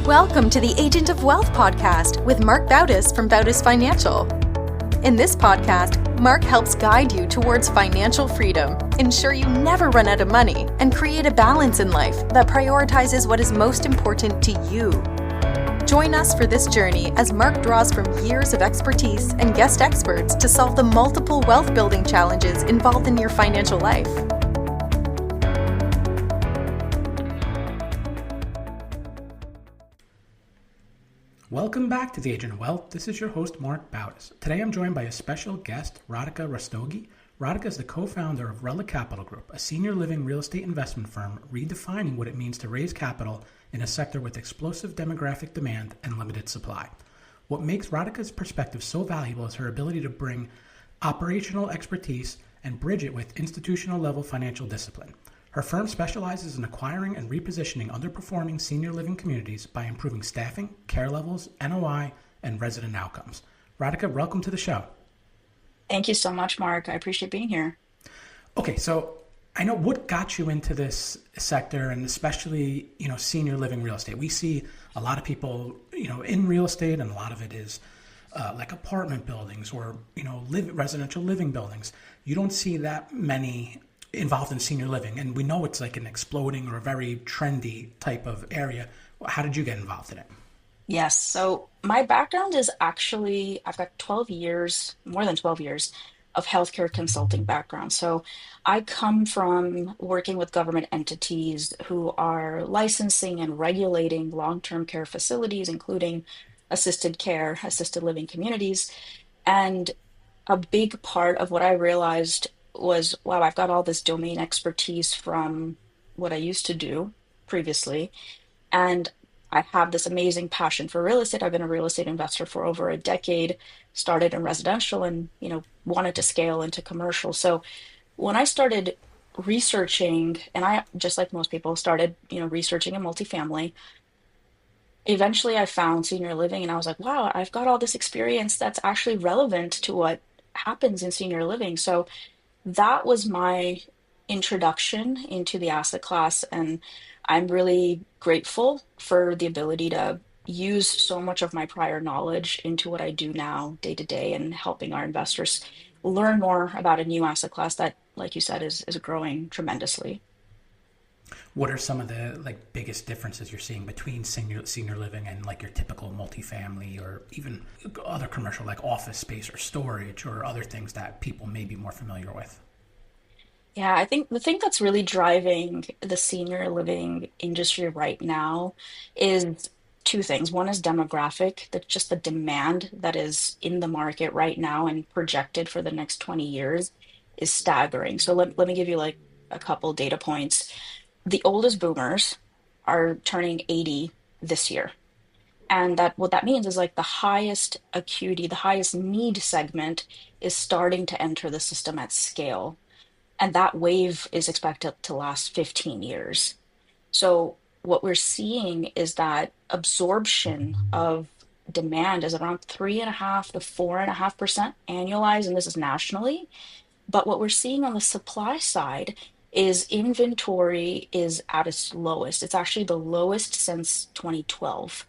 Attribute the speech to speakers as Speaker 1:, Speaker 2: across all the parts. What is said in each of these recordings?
Speaker 1: Welcome to the Agent of Wealth podcast with Marc Bautis from Bautis Financial. In this podcast, Marc helps guide you towards financial freedom, ensure you never run out of money, and create a balance in life that prioritizes what is most important to you. Join us for this journey as Marc draws from years of expertise and guest experts to solve the multiple wealth building challenges involved in your financial life.
Speaker 2: Welcome back to the Agent of Wealth. This is your host, Marc Bautis. Today I'm joined by a special guest, Radhika Rastogi. Radhika is the co-founder of Relik Capital Group, a senior living real estate investment firm redefining what it means to raise capital in a sector with explosive demographic demand and limited supply. What makes Radhika's perspective so valuable is her ability to bring operational expertise and bridge it with institutional level financial discipline. Her firm specializes in acquiring and repositioning underperforming senior living communities by improving staffing, care levels, NOI, and resident outcomes. Radhika, welcome to the show.
Speaker 3: Thank you so much, Marc. I appreciate being here.
Speaker 2: Okay, so I know what got you into this sector, and especially, senior living real estate. We see a lot of people, in real estate, and a lot of it is like apartment buildings or, residential living buildings. You don't see that many involved in senior living, and we know it's like an exploding or a very trendy type of area. How did you get involved in it?
Speaker 3: Yes. So my background is actually, I've got 12 years, more than 12 years of healthcare consulting background. So I come from working with government entities who are licensing and regulating long-term care facilities, including assisted care, assisted living communities. And a big part of what I realized was, wow, I've got all this domain expertise from what I used to do previously. And I have this amazing passion for real estate. I've been a real estate investor for over a decade, started in residential and, wanted to scale into commercial. So when I started researching, and I, just like most people, started, researching in multifamily, eventually I found senior living and I was like, wow, I've got all this experience that's actually relevant to what happens in senior living. So that was my introduction into the asset class, and I'm really grateful for the ability to use so much of my prior knowledge into what I do now day to day and helping our investors learn more about a new asset class that, like you said, is growing tremendously.
Speaker 2: What are some of the biggest differences you're seeing between senior living and your typical multifamily or even other commercial like office space or storage or other things that people may be more familiar with?
Speaker 3: Yeah, I think the thing that's really driving the senior living industry right now is two things. One is demographic, that's just the demand that is in the market right now and projected for the next 20 years is staggering. So let me give you a couple data points. The oldest boomers are turning 80 this year. And that what that means is the highest acuity, the highest need segment is starting to enter the system at scale. And that wave is expected to last 15 years. So what we're seeing is that absorption of demand is around 3.5 to 4.5% annualized, and this is nationally. But what we're seeing on the supply side is inventory is at its lowest. It's actually the lowest since 2012.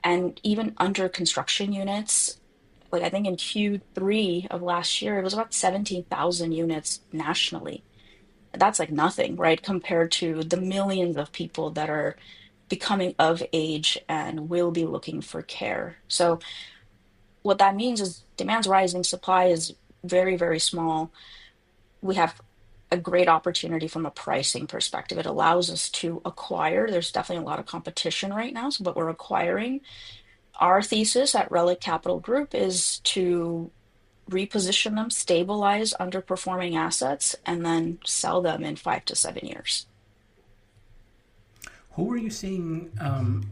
Speaker 3: And even under construction units, I think in Q3 of last year, it was about 17,000 units nationally. That's nothing, right? Compared to the millions of people that are becoming of age and will be looking for care. So what that means is demand's rising, supply is very, very small. We have a great opportunity from a pricing perspective. It allows us to acquire. There's definitely a lot of competition right now, but we're acquiring. Our thesis at Relik Capital Group is to reposition them, stabilize underperforming assets, and then sell them in 5 to 7 years.
Speaker 2: Who are you seeing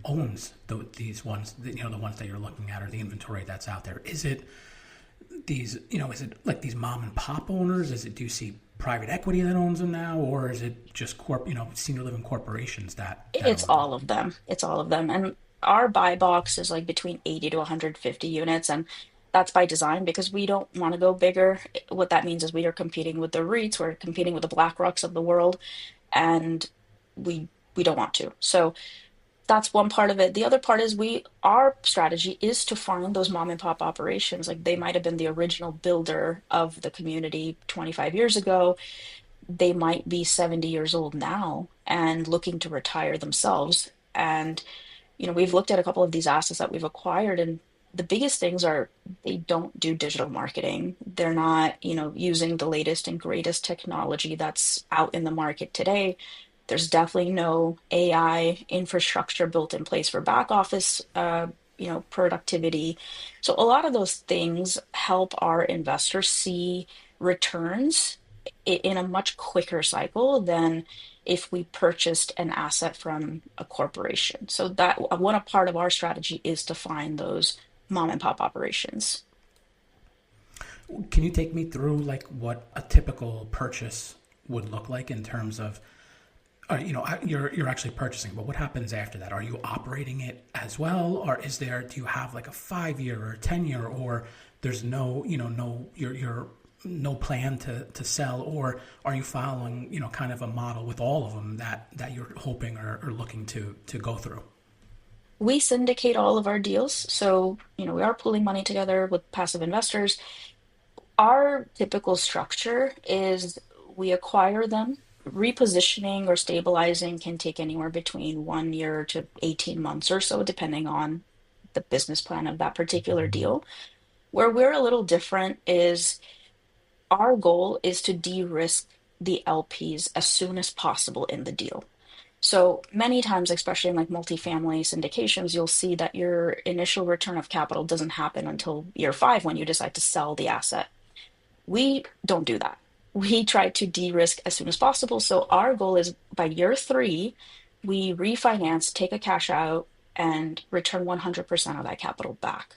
Speaker 2: owns these ones, the ones that you're looking at, or the inventory that's out there? Is it these, is it these mom and pop owners? Do you see private equity that owns them now, or is it just senior living corporations that
Speaker 3: It's all of them. It's all of them. And our buy box is between 80 to 150 units, and that's by design because we don't want to go bigger. What that means is we are competing with the REITs, we're competing with the BlackRocks of the world, and we don't want to. So That's one part of it. The other part is our strategy is to find those mom and pop operations. Like they might have been the original builder of the community 25 years ago. They might be 70 years old now and looking to retire themselves. And we've looked at a couple of these assets that we've acquired, and the biggest things are they don't do digital marketing. They're not, using the latest and greatest technology that's out in the market today. There's definitely no AI infrastructure built in place for back office, productivity. So a lot of those things help our investors see returns in a much quicker cycle than if we purchased an asset from a corporation. So that one a part of our strategy is to find those mom and pop operations.
Speaker 2: Can you take me through like what a typical purchase would look like in terms of you're actually purchasing, but what happens after that? Are you operating it as well, or do you have like a 5 year or 10 year, or there's no no you're no plan to sell, or are you following kind of a model with all of them that you're hoping or looking to go through?
Speaker 3: We syndicate all of our deals. So, we are pooling money together with passive investors. Our typical structure is we acquire them. Repositioning or stabilizing can take anywhere between 1 year to 18 months or so, depending on the business plan of that particular deal. Where we're a little different is our goal is to de-risk the LPs as soon as possible in the deal. So many times, especially in like multifamily syndications, you'll see that your initial return of capital doesn't happen until year five when you decide to sell the asset. We don't do that. We try to de-risk as soon as possible. So our goal is by year three, we refinance, take a cash out, and return 100% of that capital back.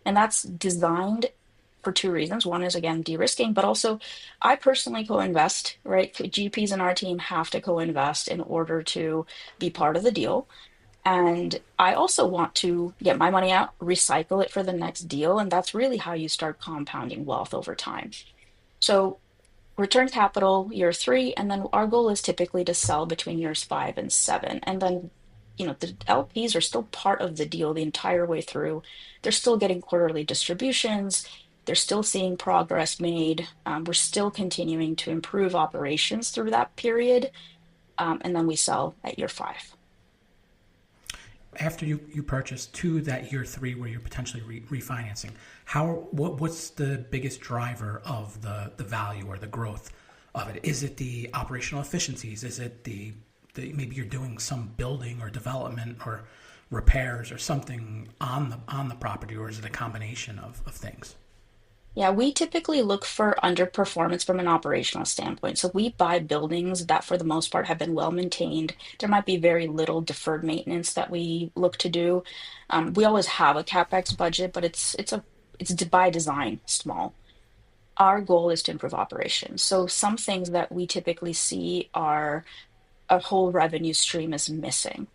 Speaker 3: And that's designed for two reasons. One is again de-risking, but also I personally co-invest, right? GPs in our team have to co-invest in order to be part of the deal. And I also want to get my money out, recycle it for the next deal. And that's really how you start compounding wealth over time. So return capital year three, and then our goal is typically to sell between years 5 and 7. And then, the LPs are still part of the deal the entire way through. They're still getting quarterly distributions. They're still seeing progress made. We're still continuing to improve operations through that period. And then we sell at year five.
Speaker 2: After you purchase to that year three where you're potentially refinancing, what's the biggest driver of the value or the growth of it? Is it the operational efficiencies? Is it the maybe you're doing some building or development or repairs or something on the property, or is it a combination of things?
Speaker 3: Yeah, we typically look for underperformance from an operational standpoint. So we buy buildings that, for the most part, have been well maintained. There might be very little deferred maintenance that we look to do. We always have a CapEx budget, but it's by design small. Our goal is to improve operations. So some things that we typically see are a whole revenue stream is missing.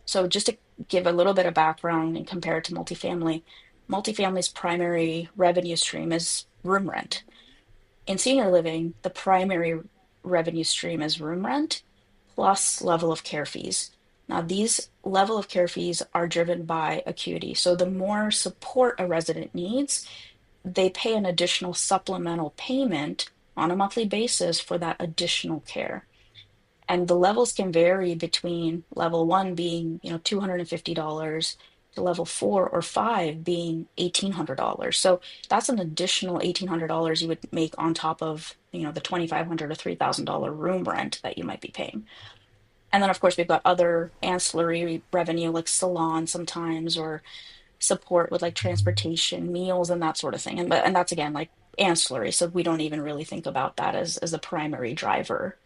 Speaker 3: So just to give a little bit of background and compare it to multifamily, multifamily's primary revenue stream is room rent. In senior living, the primary revenue stream is room rent plus level of care fees. Now, these level of care fees are driven by acuity. So the more support a resident needs, they pay an additional supplemental payment on a monthly basis for that additional care. And the levels can vary between level one being, $250 to level 4 or 5 being $1,800. So that's an additional $1,800 you would make on top of, the $2,500 or $3,000 room rent that you might be paying. And then, of course, we've got other ancillary revenue like salon sometimes, or support with like transportation, meals, and that sort of thing. And that's again like ancillary. So we don't even really think about that as a primary driver.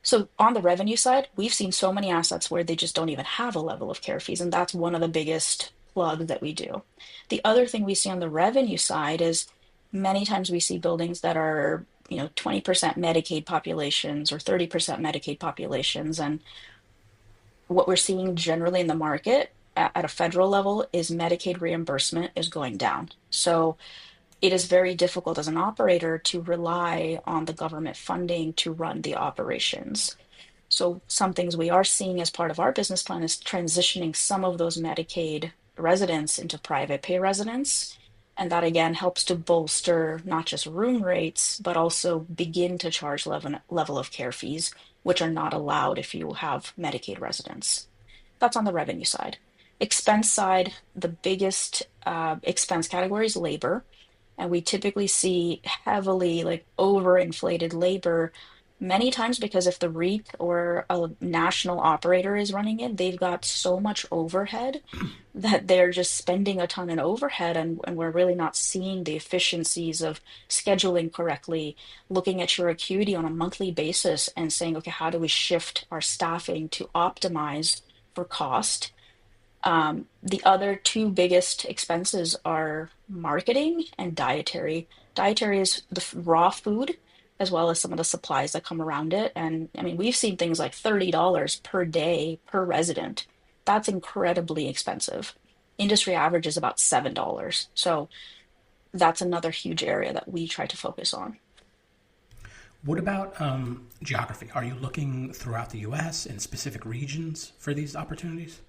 Speaker 3: So on the revenue side, we've seen so many assets where they just don't even have a level of care fees, and that's one of the biggest plugs that we do. The other thing we see on the revenue side is many times we see buildings that are, 20% Medicaid populations or 30% Medicaid populations, and what we're seeing generally in the market at a federal level is Medicaid reimbursement is going down. So it is very difficult as an operator to rely on the government funding to run the operations. So some things we are seeing as part of our business plan is transitioning some of those Medicaid residents into private pay residents. And that again helps to bolster not just room rates, but also begin to charge level of care fees, which are not allowed if you have Medicaid residents. That's on the revenue side. Expense side, the biggest expense category is labor. And we typically see heavily like overinflated labor many times because if the REIT or a national operator is running it, they've got so much overhead that they're just spending a ton in overhead, and we're really not seeing the efficiencies of scheduling correctly, looking at your acuity on a monthly basis and saying, okay, how do we shift our staffing to optimize for cost? The other two biggest expenses are marketing and dietary. Dietary is the raw food as well as some of the supplies that come around it. And I mean, we've seen things like $30 per day per resident. That's incredibly expensive. Industry average is about $7. So that's another huge area that we try to focus on.
Speaker 2: What about geography? Are you looking throughout the U.S. in specific regions for these opportunities?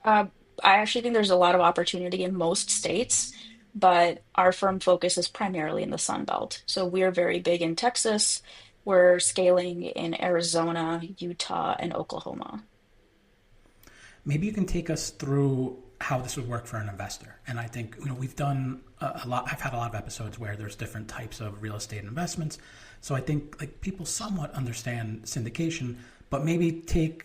Speaker 3: Uh, I actually think there's a lot of opportunity in most states, but our firm focus is primarily in the Sun Belt. So we're very big in Texas. We're scaling in Arizona, Utah, and Oklahoma.
Speaker 2: Maybe you can take us through how this would work for an investor. And I think, we've done a lot. I've had a lot of episodes where there's different types of real estate investments. So I think like people somewhat understand syndication, but maybe take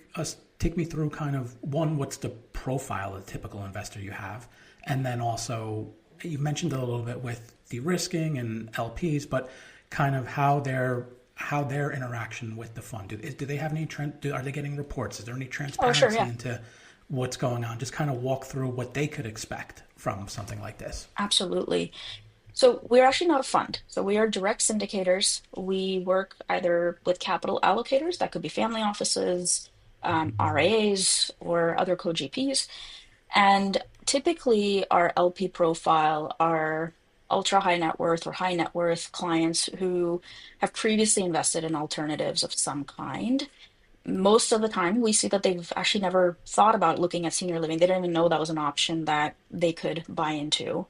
Speaker 2: me through kind of one, what's the profile of the typical investor you have? And then also you mentioned it a little bit with de-risking and LPs, but kind of how their interaction with the fund. Do they have any are they getting reports? Is there any transparency
Speaker 3: Oh, sure, yeah.
Speaker 2: into what's going on? Just kind of walk through what they could expect from something like this.
Speaker 3: Absolutely. So we're actually not a fund. So we are direct syndicators. We work either with capital allocators, that could be family offices, RAs, or other co-GPs. And typically our LP profile are ultra high net worth or high net worth clients who have previously invested in alternatives of some kind. Most of the time, we see that they've actually never thought about looking at senior living. They didn't even know that was an option that they could buy into.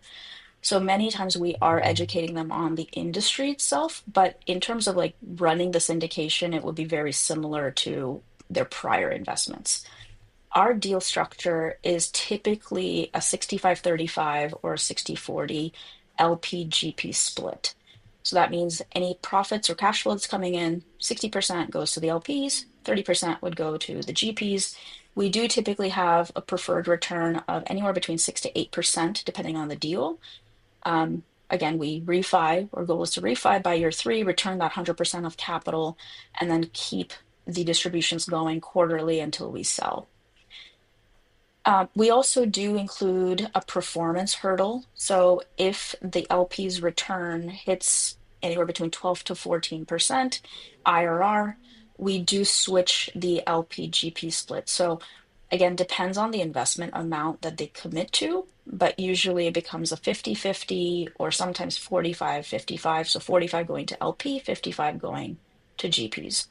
Speaker 3: So many times we are educating them on the industry itself, but in terms of like running the syndication, it would be very similar to their prior investments. Our deal structure is typically a 65-35 or a 60-40 LP-GP split. So that means any profits or cash flow that's coming in, 60% goes to the LPs, 30% would go to the GPs. We do typically have a preferred return of anywhere between 6 to 8%, depending on the deal. Again, we refi, our goal is to refi by year 3, return that 100% of capital, and then keep the distributions going quarterly until we sell. We also do include a performance hurdle. So if the LP's return hits anywhere between 12 to 14% IRR, we do switch the LP GP split. So again, depends on the investment amount that they commit to, but usually it becomes a 50-50 or sometimes 45-55. So 45 going to LP, 55 going to GPs.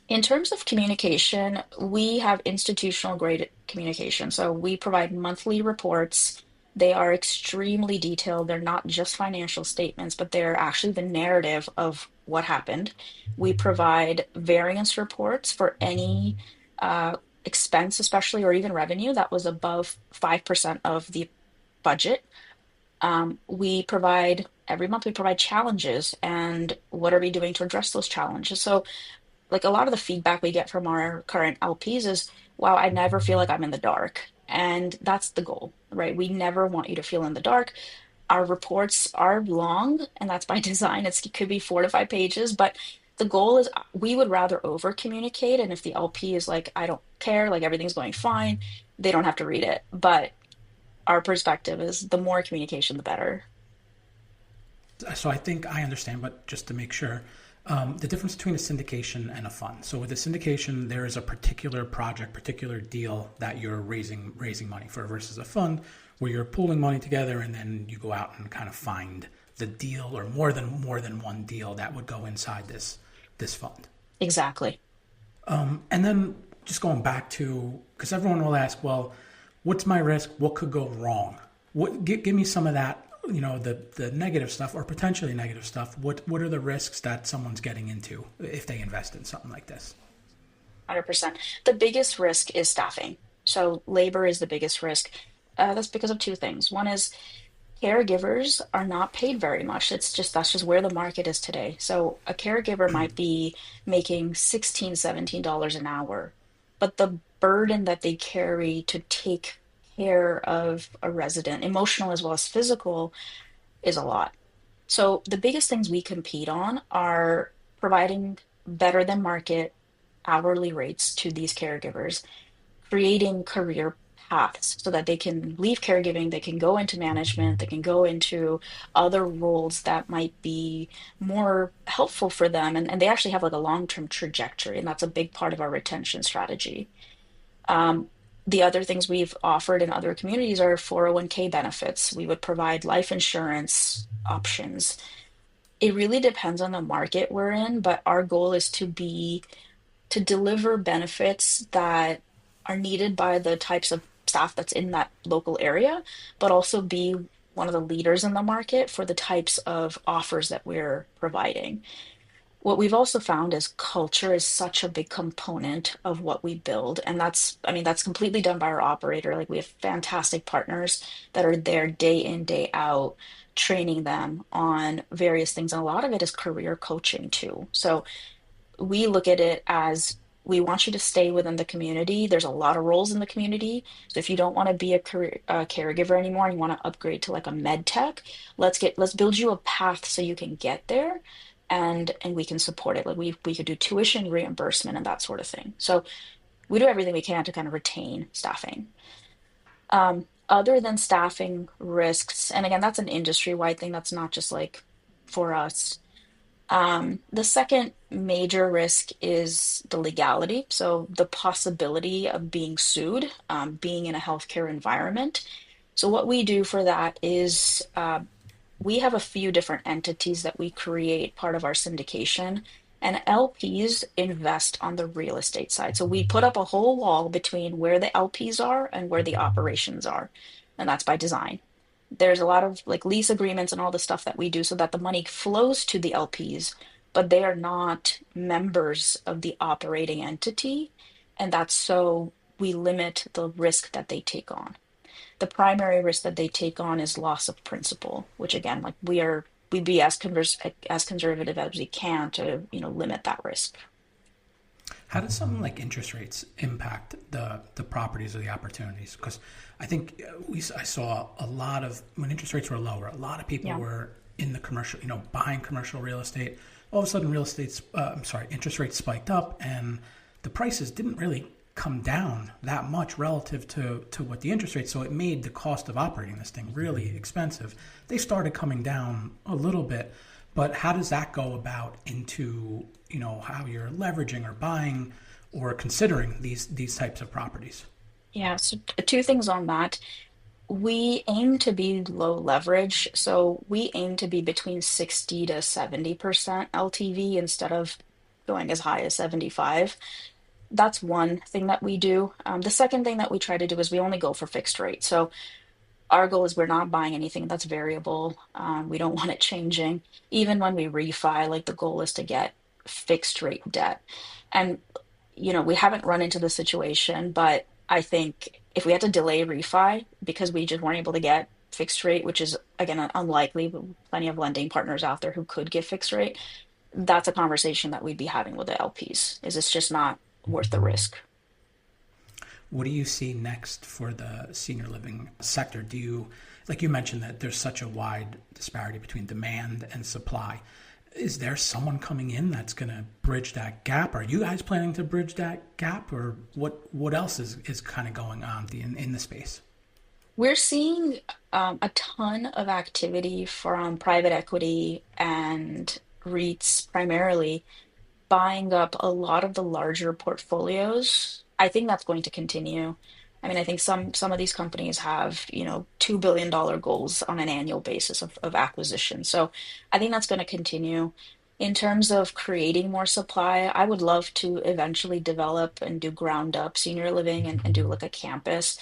Speaker 3: In terms of communication, we have institutional grade communication. So we provide monthly reports. They are extremely detailed. They're not just financial statements, but they're actually the narrative of what happened. We provide variance reports for any expense, especially, or even revenue that was above 5% of the budget. We provide every month, we provide challenges and what are we doing to address those challenges. So like a lot of the feedback we get from our current LPs is, wow, I never feel like I'm in the dark. And that's the goal, right? We never want you to feel in the dark. Our reports are long, and that's by design. It could be 4 to 5 pages, but the goal is we would rather over communicate. And if the LP is like, I don't care, like everything's going fine, they don't have to read it. But our perspective is the more communication, the better.
Speaker 2: So I think I understand, but just to make sure, the difference between a syndication and a fund. So with a syndication, there is a particular project, particular deal that you're raising money for versus a fund where you're pooling money together and then you go out and kind of find the deal or more than one deal that would go inside this fund.
Speaker 3: Exactly.
Speaker 2: And then just going back to, because everyone will ask, well, what's my risk? What could go wrong? Give me some of that, the negative stuff or potentially negative stuff. What are the risks that someone's getting into if they invest in something like this?
Speaker 3: 100%. The biggest risk is staffing. So labor is the biggest risk. That's because of two things. One is caregivers are not paid very much. That's just where the market is today. So a caregiver might be making 16, $17 an hour, but the burden that they carry to take care of a resident, emotional as well as physical, is a lot. So the biggest things we compete on are providing better than market hourly rates to these caregivers, creating career paths so that they can leave caregiving, they can go into management, they can go into other roles that might be more helpful for them. And they actually have like a long-term trajectory, and that's a big part of our retention strategy. Um, the other things we've offered in other communities are 401k benefits. We would provide life insurance options. It really depends on the market we're in, but our goal is to deliver benefits that are needed by the types of staff that's in that local area, but also be one of the leaders in the market for the types of offers that we're providing. What we've also found is culture is such a big component of what we build. And I mean, that's completely done by our operator. Like we have fantastic partners that are there day in, day out, training them on various things. And a lot of it is career coaching too. So we look at it as we want you to stay within the community. There's a lot of roles in the community. So if you don't want to be a caregiver anymore and you want to upgrade to like a med tech, let's build you a path so you can get there and we can support it. Like we could do tuition reimbursement and that sort of thing. So we do everything we can to kind of retain staffing. Other than staffing risks, and again, that's an industry-wide thing. That's not just like for us. The second major risk is the legality. So the possibility of being sued, being in a healthcare environment. So what we do for that is we have a few different entities that we create part of our syndication, and LPs invest on the real estate side. So we put up a whole wall between where the LPs are and where the operations are, and that's by design. There's a lot of like lease agreements and all the stuff that we do so that the money flows to the LPs, but they are not members of the operating entity, and that's so we limit the risk that they take on. The primary risk that they take on is loss of principal, which again, like we'd be as conservative as we can to, limit that risk.
Speaker 2: How does something like interest rates impact the properties or the opportunities? Because I think I saw a lot of, when interest rates were lower, a lot of people
Speaker 3: Yeah.
Speaker 2: were in the commercial, buying commercial real estate. All of a sudden, interest rates spiked up, and the prices didn't really come down that much relative to what the interest rate. So it made the cost of operating this thing really expensive. They started coming down a little bit, but how does that go about into how you're leveraging or buying or considering these types of properties?
Speaker 3: Yeah, so two things on that. We aim to be low leverage, so we aim to be between 60 to 70% LTV instead of going as high as 75. That's one thing that we do. The second thing that we try to do is we only go for fixed rate. So our goal is we're not buying anything that's variable. We don't want it changing. Even when we refi, like the goal is to get fixed rate debt. And, we haven't run into the situation, but I think if we had to delay refi because we just weren't able to get fixed rate, which is again unlikely, but plenty of lending partners out there who could get fixed rate, that's a conversation that we'd be having with the LPs. Is it's just not worth the risk?
Speaker 2: What do you see next for the senior living sector? Like you mentioned that there's such a wide disparity between demand and supply. Is there someone coming in that's going to bridge that gap? Are you guys planning to bridge that gap, or what else is kind of going on in the space?
Speaker 3: We're seeing a ton of activity from private equity and REITs primarily buying up a lot of the larger portfolios. I think that's going to continue. I mean, I think some of these companies have, $2 billion goals on an annual basis of acquisition. So I think that's going to continue. In terms of creating more supply, I would love to eventually develop and do ground up senior living and do like a campus.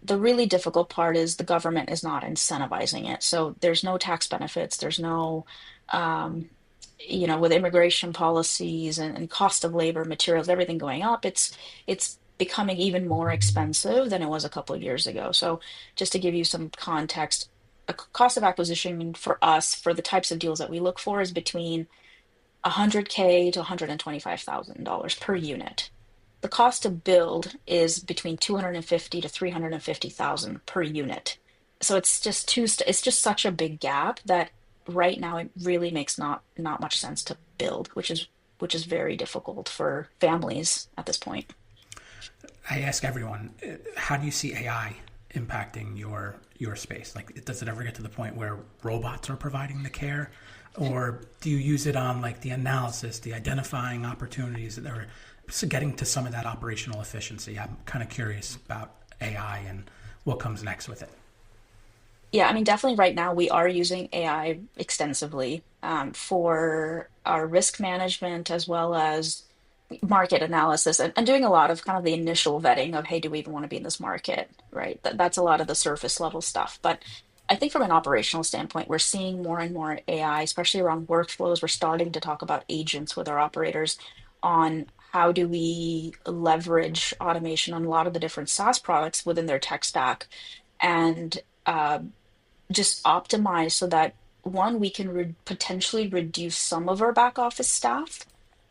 Speaker 3: The really difficult part is the government is not incentivizing it. So there's no tax benefits, there's no, um, with immigration policies and cost of labor, materials, everything going up, it's becoming even more expensive than it was a couple of years ago. So just to give you some context, cost of acquisition for us for the types of deals that we look for is between 100K to $125,000 per unit. The cost to build is between 250 to 350,000 per unit. So it's just such a big gap that right now it really makes not much sense to build, which is very difficult for families at this point.
Speaker 2: I ask everyone, how do you see AI impacting your space? Like, does it ever get to the point where robots are providing the care, or do you use it on like the analysis, the identifying opportunities that are getting to some of that operational efficiency? I'm kind of curious about AI and what comes next with it.
Speaker 3: Yeah, I mean, definitely right now we are using AI extensively for our risk management as well as market analysis and doing a lot of kind of the initial vetting of, hey, do we even want to be in this market, right? That's a lot of the surface level stuff. But I think from an operational standpoint, we're seeing more and more AI, especially around workflows. We're starting to talk about agents with our operators on how do we leverage automation on a lot of the different SaaS products within their tech stack and just optimize so that one, we can potentially reduce some of our back office staff,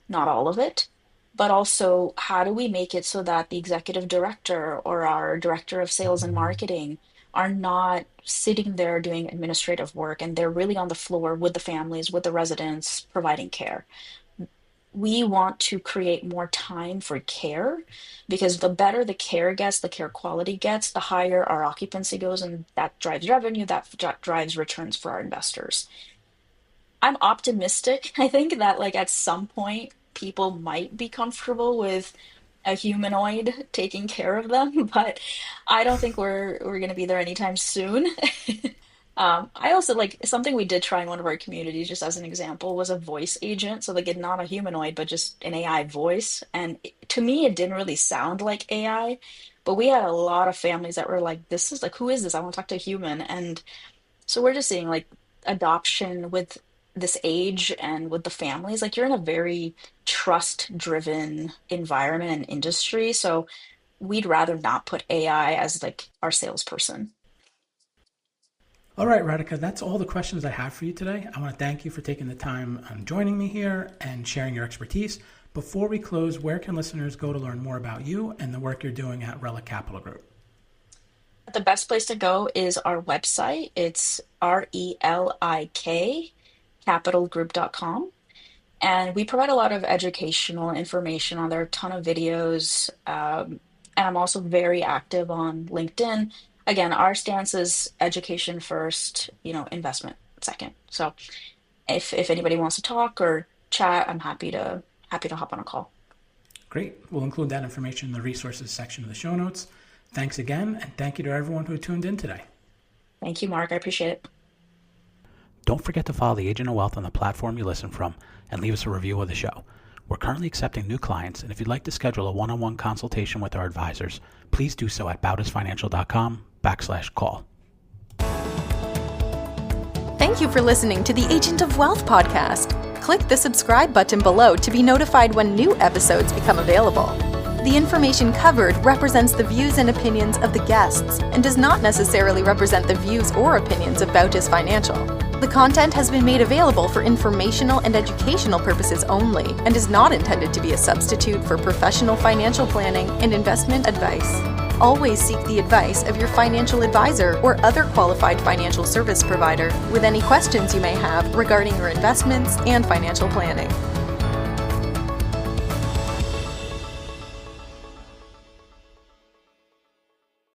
Speaker 3: not all of it, but also how do we make it so that the executive director or our director of sales and marketing are not sitting there doing administrative work and they're really on the floor with the families, with the residents, providing care. We want to create more time for care because the better the care gets, the care quality gets, the higher our occupancy goes, and that drives revenue, that drives returns for our investors. I'm optimistic. I think that like at some point people might be comfortable with a humanoid taking care of them, but I don't think we're going to be there anytime soon. I also like something we did try in one of our communities, just as an example, was a voice agent. So like not a humanoid, but just an AI voice. And to me, it didn't really sound like AI, but we had a lot of families that were like, "This is like, who is this? I want to talk to a human." And so we're just seeing like adoption with this age and with the families. Like you're in a very trust-driven environment and industry, so we'd rather not put AI as like our salesperson.
Speaker 2: All right, Radhika, that's all the questions I have for you today. I want to thank you for taking the time on joining me here and sharing your expertise. Before we close, where can listeners go to learn more about you and the work you're doing at Relik Capital Group?
Speaker 3: The best place to go is our website. It's RELIK capitalgroup.com. And we provide a lot of educational information on there, a ton of videos. And I'm also very active on LinkedIn. Again, our stance is education first, investment second. So if anybody wants to talk or chat, I'm happy to hop on a call.
Speaker 2: Great. We'll include that information in the resources section of the show notes. Thanks again, and thank you to everyone who tuned in today.
Speaker 3: Thank you, Mark. I appreciate it.
Speaker 2: Don't forget to follow the Agent of Wealth on the platform you listen from and leave us a review of the show. We're currently accepting new clients, and if you'd like to schedule a one-on-one consultation with our advisors, please do so at bautisfinancial.com/call.
Speaker 1: Thank you for listening to the Agent of Wealth podcast. Click the subscribe button below to be notified when new episodes become available. The information covered represents the views and opinions of the guests and does not necessarily represent the views or opinions of Bautis Financial. The content has been made available for informational and educational purposes only and is not intended to be a substitute for professional financial planning and investment advice. Always seek the advice of your financial advisor or other qualified financial service provider with any questions you may have regarding your investments and financial planning.